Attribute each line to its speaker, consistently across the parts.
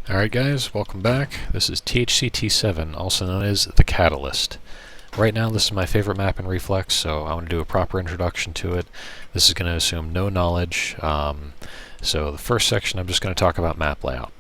Speaker 1: Alright guys, welcome back. This is thct7, also known as the Catalyst. Right now this is my favorite map in Reflex, so I want to do a proper introduction to it. This is going to assume no knowledge, so the first section I'm just going to talk about map layout.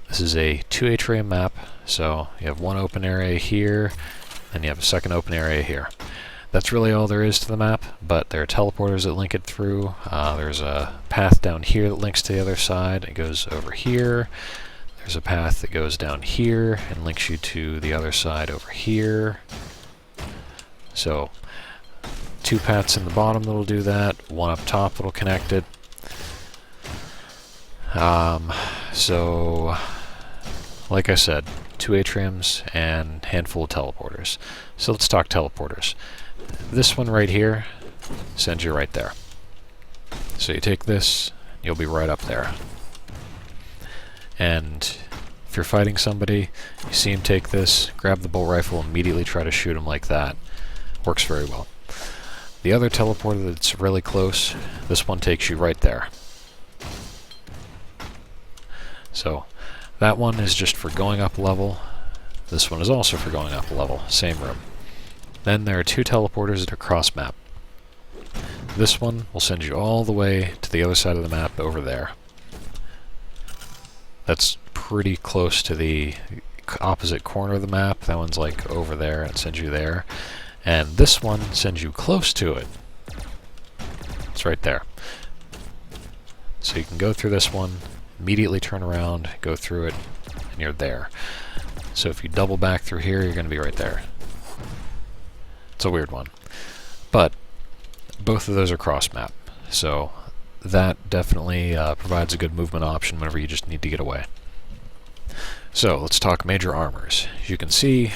Speaker 1: This is a 2 atrium map, so you have one open area here, and you have a second open area here. That's really all there is to the map, but there are teleporters that link it through. There's a path down here that links to the other side. It goes over here. There's a path that goes down here and links you to the other side over here. So, two paths in the bottom that'll do that, one up top that'll connect it. So, like I said, 2 atriums and handful of teleporters. So let's talk teleporters. This one right here sends you right there. So you take this, you'll be right up there. And if you're fighting somebody, you see him take this, grab the bolt rifle, immediately try to shoot him like that. Works very well. The other teleporter that's really close, this one takes you right there. So that one is just for going up a level. This one is also for going up a level, same room. Then there are 2 teleporters that are cross map. This one will send you all the way to the other side of the map over there. That's pretty close to the opposite corner of the map. That one's like over there and sends you there. And this one sends you close to it. It's right there. So you can go through this one, immediately turn around, go through it, and you're there. So if you double back through here, you're going to be right there. It's a weird one. But both of those are cross map. So that definitely provides a good movement option whenever you just need to get away. So let's talk major armors. As you can see,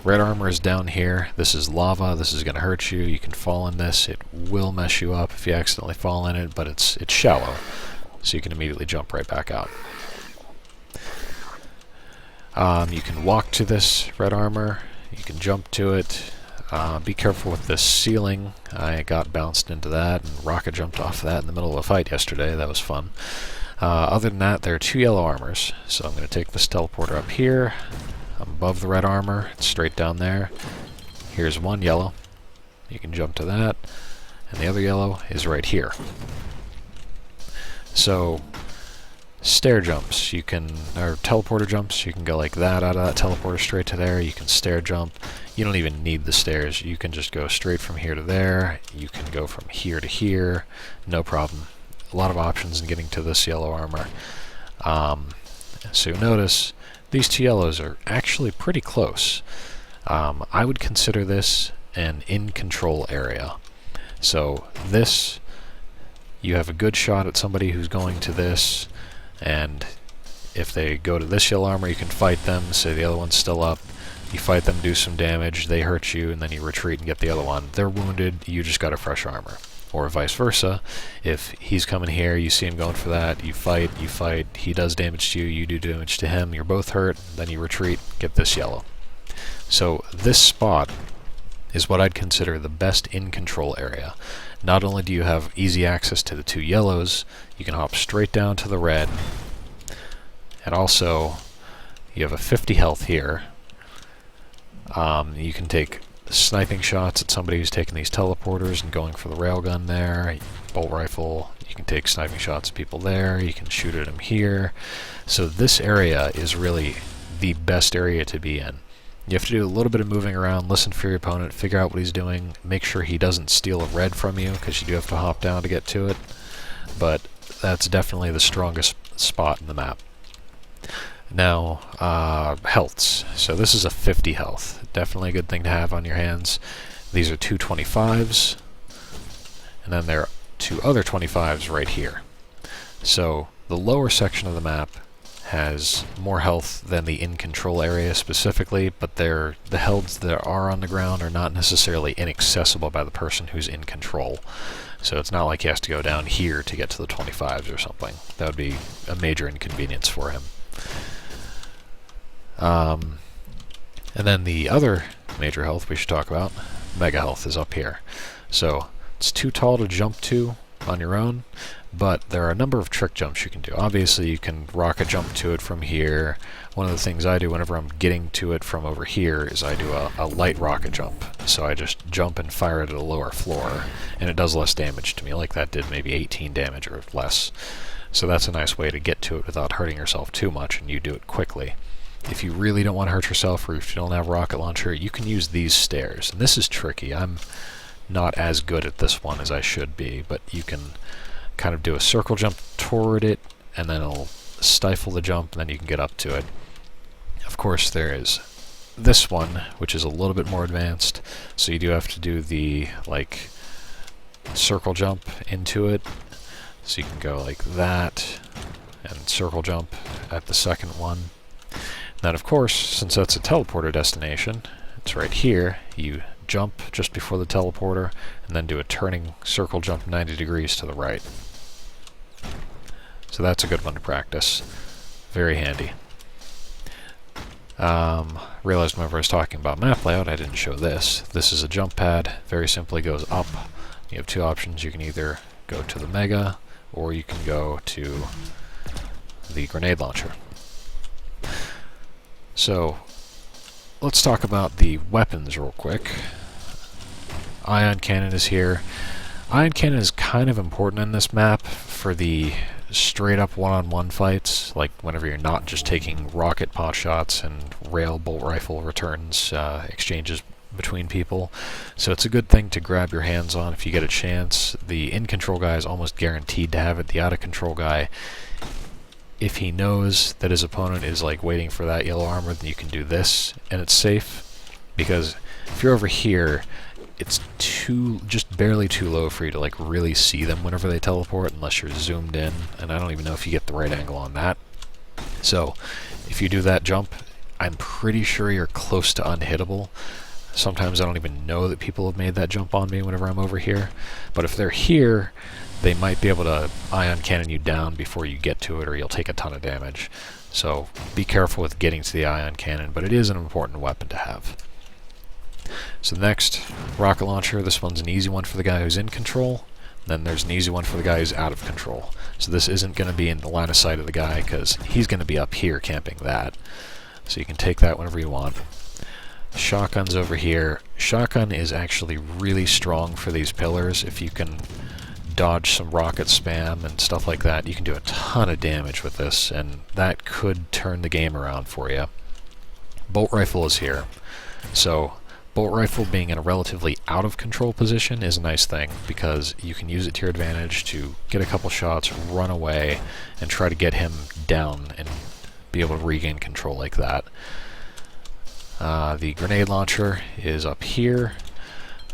Speaker 1: red armor is down here. This is lava. This is going to hurt you. You can fall in this. It will mess you up if you accidentally fall in it, but it's shallow, so you can immediately jump right back out. You can walk to this red armor. You can jump to it. Be careful with this ceiling. I got bounced into that and rocket jumped off that in the middle of a fight yesterday. That was fun. Other than that, there are 2 yellow armors. So I'm going to take this teleporter up here. I'm above the red armor. It's straight down there. Here's one yellow. You can jump to that. And the other yellow is right here. So stair jumps, or teleporter jumps, you can go like that out of that teleporter straight to there. You can stair jump. You don't even need the stairs. You can just go straight from here to there. You can go from here to here. No problem. A lot of options in getting to this yellow armor. So notice these 2 yellows are actually pretty close. I would consider this an in-control area. So this, you have a good shot at somebody who's going to this, and if they go to this yellow armor, you can fight them. Say the other one's still up. You fight them, do some damage, they hurt you, and then you retreat and get the other one. They're wounded, you just got a fresh armor. Or vice versa. If he's coming here, you see him going for that, you fight, he does damage to you, you do damage to him, you're both hurt, then you retreat, get this yellow. So this spot is what I'd consider the best in-control area. Not only do you have easy access to the 2 yellows, you can hop straight down to the red, and also you have a 50 health here. You can take sniping shots at somebody who's taking these teleporters and going for the railgun there. Bolt rifle, you can take sniping shots at people there. You can shoot at them here. So this area is really the best area to be in. You have to do a little bit of moving around, listen for your opponent, figure out what he's doing, make sure he doesn't steal a red from you, because you do have to hop down to get to it. But that's definitely the strongest spot in the map. Now, healths. So this is a 50 health. Definitely a good thing to have on your hands. These are 2 25s. And then there are 2 other 25s right here. So the lower section of the map has more health than the in-control area specifically, but the healths that are on the ground are not necessarily inaccessible by the person who's in control. So it's not like he has to go down here to get to the 25s or something. That would be a major inconvenience for him. And then the other major health we should talk about, mega health, is up here. So it's too tall to jump to on your own, but there are a number of trick jumps you can do. Obviously, you can rocket jump to it from here. One of the things I do whenever I'm getting to it from over here is I do a light rocket jump. So I just jump and fire it at a lower floor, and it does less damage to me, like that did maybe 18 damage or less. So that's a nice way to get to it without hurting yourself too much, and you do it quickly. If you really don't want to hurt yourself, or if you don't have a rocket launcher, you can use these stairs. And this is tricky. I'm not as good at this one as I should be, but you can kind of do a circle jump toward it, and then it'll stifle the jump, and then you can get up to it. Of course, there is this one, which is a little bit more advanced, so you do have to do the, like, circle jump into it. So you can go like that, and circle jump at the second one. Then, of course, since that's a teleporter destination, it's right here, you jump just before the teleporter, and then do a turning circle jump 90 degrees to the right. So that's a good one to practice. Very handy. Realized whenever I was talking about map layout, I didn't show this. This is a jump pad. Very simply goes up. You have two options. You can either go to the Mega, or you can go to the grenade launcher. So, let's talk about the weapons real quick. Ion cannon is here. Ion cannon is kind of important in this map for the straight up one-on-one fights, like whenever you're not just taking rocket pot shots and rail bolt rifle returns, exchanges between people. So it's a good thing to grab your hands on if you get a chance. The in-control guy is almost guaranteed to have it. The out-of-control guy, if he knows that his opponent is like waiting for that yellow armor, then you can do this, and it's safe, because if you're over here, it's just barely too low for you to like really see them whenever they teleport, unless you're zoomed in, and I don't even know if you get the right angle on that. So if you do that jump, I'm pretty sure you're close to unhittable. Sometimes I don't even know that people have made that jump on me whenever I'm over here, but if they're here, they might be able to ion cannon you down before you get to it, or you'll take a ton of damage. So be careful with getting to the ion cannon, but it is an important weapon to have. So next, rocket launcher. This one's an easy one for the guy who's in control. Then there's an easy one for the guy who's out of control. So this isn't going to be in the line of sight of the guy, because he's going to be up here camping that. So you can take that whenever you want. Shotgun's over here. Shotgun is actually really strong for these pillars. If you can dodge some rocket spam and stuff like that, you can do a ton of damage with this, and that could turn the game around for you. Bolt rifle is here. So bolt rifle being in a relatively out of control position is a nice thing, because you can use it to your advantage to get a couple shots, run away, and try to get him down and be able to regain control like that. The grenade launcher is up here.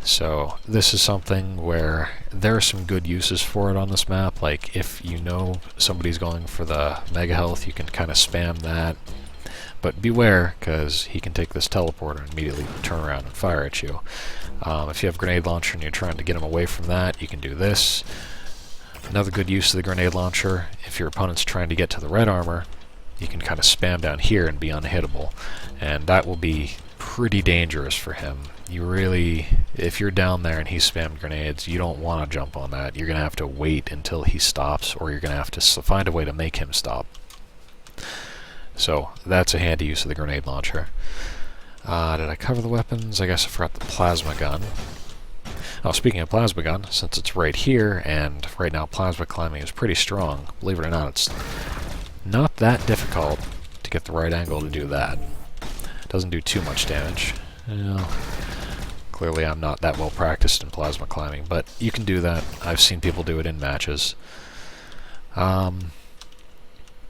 Speaker 1: So this is something where there are some good uses for it on this map. Like if you know somebody's going for the mega health, you can kind of spam that. But beware, because he can take this teleporter and immediately turn around and fire at you. If you have grenade launcher and you're trying to get him away from that, you can do this. Another good use of the grenade launcher, if your opponent's trying to get to the red armor, you can kind of spam down here and be unhittable. And that will be pretty dangerous for him. You really, if you're down there and he's spammed grenades, you don't want to jump on that. You're going to have to wait until he stops, or you're going to have to find a way to make him stop. So that's a handy use of the grenade launcher. Did I cover the weapons? I guess I forgot the plasma gun. Oh, speaking of plasma gun, since it's right here, and right now plasma climbing is pretty strong, believe it or not, it's not that difficult to get the right angle to do that. It doesn't do too much damage. Clearly I'm not that well practiced in plasma climbing, but you can do that. I've seen people do it in matches.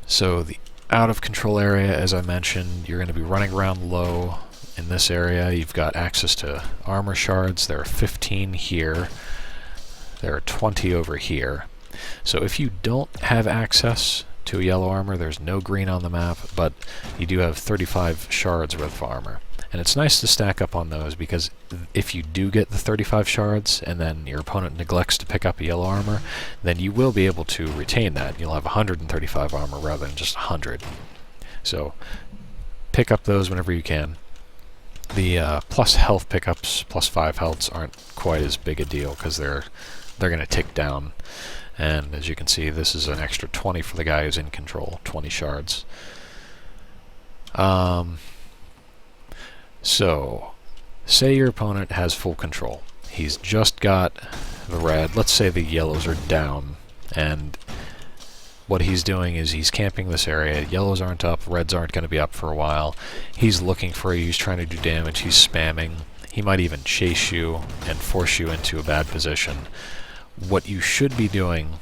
Speaker 1: So the out of control area, as I mentioned, you're going to be running around low in this area. You've got access to armor shards. There are 15 here. There are 20 over here. So if you don't have access to a yellow armor, there's no green on the map, but you do have 35 shards worth of armor. And it's nice to stack up on those, because if you do get the 35 shards and then your opponent neglects to pick up a yellow armor, then you will be able to retain that. You'll have 135 armor rather than just 100. So pick up those whenever you can. The plus health pickups, plus 5 healths, aren't quite as big a deal, because they're going to tick down. And as you can see, this is an extra 20 for the guy who's in control, 20 shards. So, say your opponent has full control. He's just got the red. Let's say the yellows are down, and what he's doing is he's camping this area. Yellows aren't up, reds aren't going to be up for a while. He's looking for you, he's trying to do damage, he's spamming. He might even chase you and force you into a bad position. What you should be doing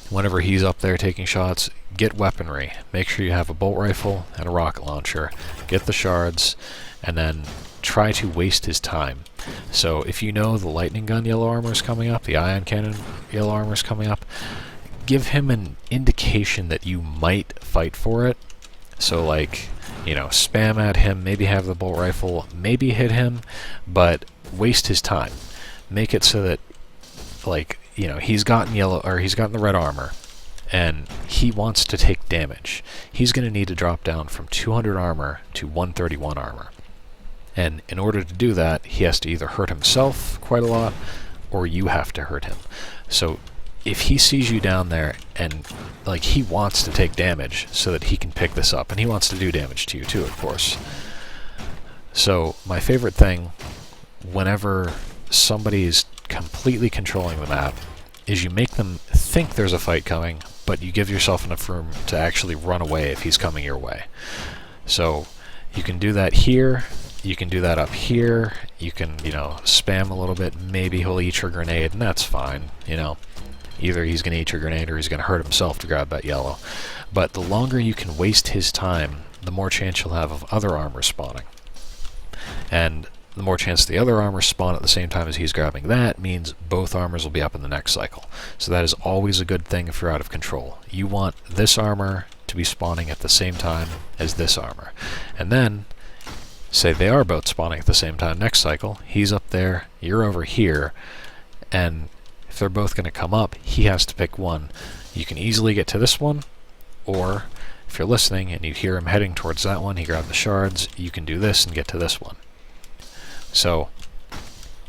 Speaker 1: whenever he's up there taking shots, get weaponry. Make sure you have a bolt rifle and a rocket launcher. Get the shards, and then try to waste his time. So if you know the lightning gun yellow armor is coming up, the ion cannon yellow armor is coming up, give him an indication that you might fight for it. So like, you know, spam at him, maybe have the bolt rifle, maybe hit him, but waste his time. Make it so that, like, you know, he's gotten yellow, or he's gotten the red armor, and he wants to take damage. He's going to need to drop down from 200 armor to 131 armor. And in order to do that, he has to either hurt himself quite a lot, or you have to hurt him. So if he sees you down there, and like, he wants to take damage so that he can pick this up, and he wants to do damage to you too, of course. So my favorite thing whenever somebody is completely controlling the map is you make them think there's a fight coming, but you give yourself enough room to actually run away if he's coming your way. So you can do that here, you can do that up here, you can, you know, spam a little bit, maybe he'll eat your grenade, and that's fine, you know. Either he's going to eat your grenade or he's going to hurt himself to grab that yellow. But the longer you can waste his time, the more chance you'll have of other armor spawning. And the more chance the other armors spawn at the same time as he's grabbing that means both armors will be up in the next cycle. So that is always a good thing if you're out of control. You want this armor to be spawning at the same time as this armor. And then, say they are both spawning at the same time next cycle, he's up there, you're over here, and if they're both going to come up, he has to pick one. You can easily get to this one, or if you're listening and you hear him heading towards that one, he grabbed the shards, you can do this and get to this one. So,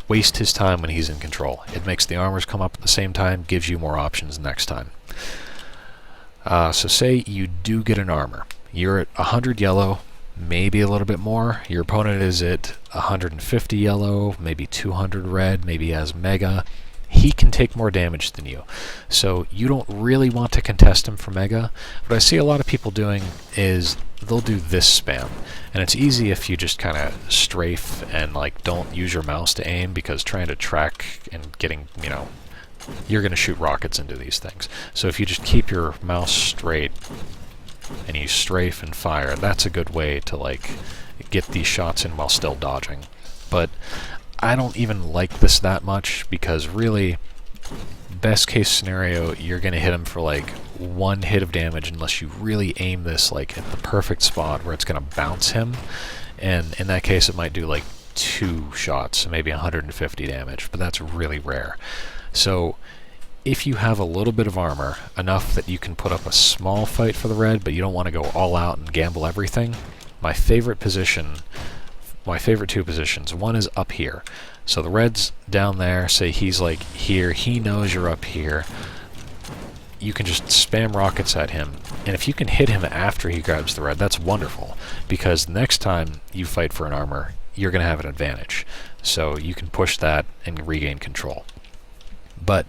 Speaker 1: waste his time when he's in control. It makes the armors come up at the same time, gives you more options next time. So say you do get an armor. You're at 100 yellow, maybe a little bit more. Your opponent is at 150 yellow, maybe 200 red, maybe he has mega. He can take more damage than you. So you don't really want to contest him for mega. What I see a lot of people doing is they'll do this spam. And it's easy if you just kind of strafe and like don't use your mouse to aim, because trying to track and getting, you know, you're going to shoot rockets into these things. So if you just keep your mouse straight and you strafe and fire, that's a good way to like get these shots in while still dodging. But I don't even like this that much, because really, best case scenario, you're going to hit him for like one hit of damage unless you really aim this like at the perfect spot where it's going to bounce him. And in that case, it might do like 2 shots, maybe 150 damage, but that's really rare. So if you have a little bit of armor, enough that you can put up a small fight for the red, but you don't want to go all out and gamble everything, my favorite position, my favorite 2 positions, one is up here. So the red's down there, say he's like here, he knows you're up here. You can just spam rockets at him, and if you can hit him after he grabs the red, that's wonderful, because next time you fight for an armor, you're going to have an advantage. So you can push that and regain control. But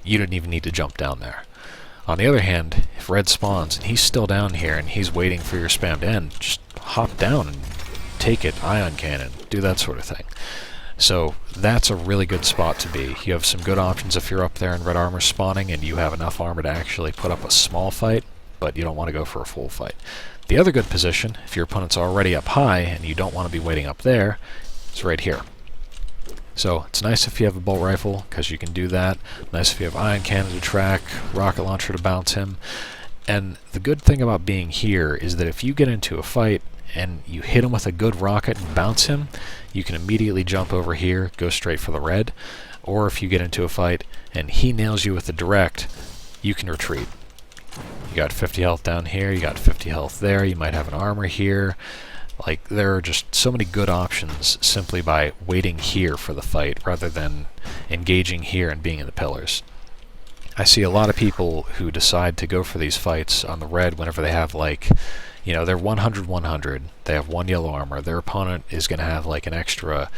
Speaker 1: you don't even need to jump down there. On the other hand, if red spawns and he's still down here and he's waiting for your spam to end, just hop down and take it, ion cannon, do that sort of thing. So that's a really good spot to be. You have some good options if you're up there and red armor spawning and you have enough armor to actually put up a small fight, but you don't want to go for a full fight. The other good position, if your opponent's already up high and you don't want to be waiting up there, is right here. So it's nice if you have a bolt rifle, because you can do that. Nice if you have ion cannon to track, rocket launcher to bounce him. And the good thing about being here is that if you get into a fight and you hit him with a good rocket and bounce him, you can immediately jump over here, go straight for the red. Or if you get into a fight and he nails you with a direct, you can retreat. You got 50 health down here, you got 50 health there, you might have an armor here. Like, there are just so many good options simply by waiting here for the fight rather than engaging here and being in the pillars. I see a lot of people who decide to go for these fights on the red whenever they have like, you know, they're 100-100. They have 1 yellow armor. Their opponent is going to have like an extra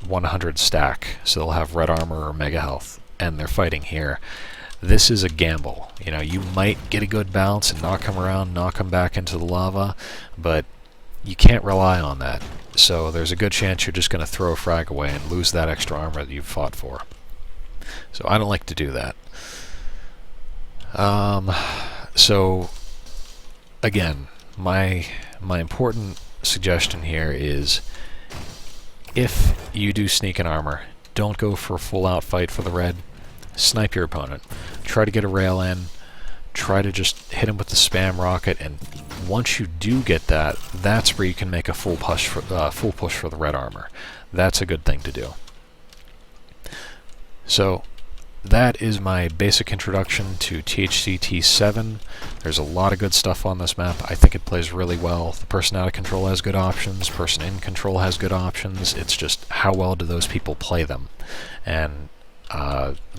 Speaker 1: 100 stack, so they'll have red armor or mega health, and they're fighting here. This is a gamble. You know, you might get a good bounce and knock him around, knock him back into the lava, but you can't rely on that. So there's a good chance you're just going to throw a frag away and lose that extra armor that you've fought for. So I don't like to do that. So again, my important suggestion here is, if you do sneak in armor, don't go for a full-out fight for the red. Snipe your opponent. Try to get a rail in. Try to just hit him with the spam rocket, and once you do get that, that's where you can make a full push for the red armor. That's a good thing to do. So that is my basic introduction to thct7. There's a lot of good stuff on this map. I think it plays really well. The person out of control has good options. Person in control has good options. It's just how well do those people play them. And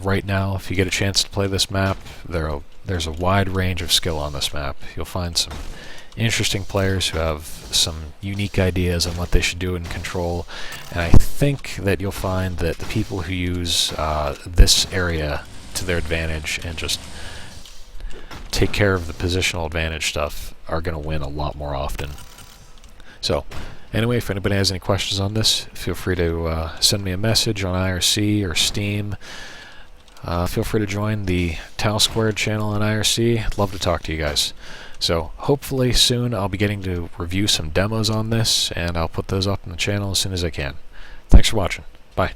Speaker 1: right now, if you get a chance to play this map, there's a wide range of skill on this map. You'll find some interesting players who have some unique ideas on what they should do in control, and I think that you'll find that the people who use this area to their advantage and just take care of the positional advantage stuff are going to win a lot more often. So anyway, if anybody has any questions on this, feel free to send me a message on IRC or Steam. Feel free to join the Tau Squared channel on IRC. I'd love to talk to you guys. So hopefully soon I'll be getting to review some demos on this, and I'll put those up on the channel as soon as I can. Thanks for watching. Bye.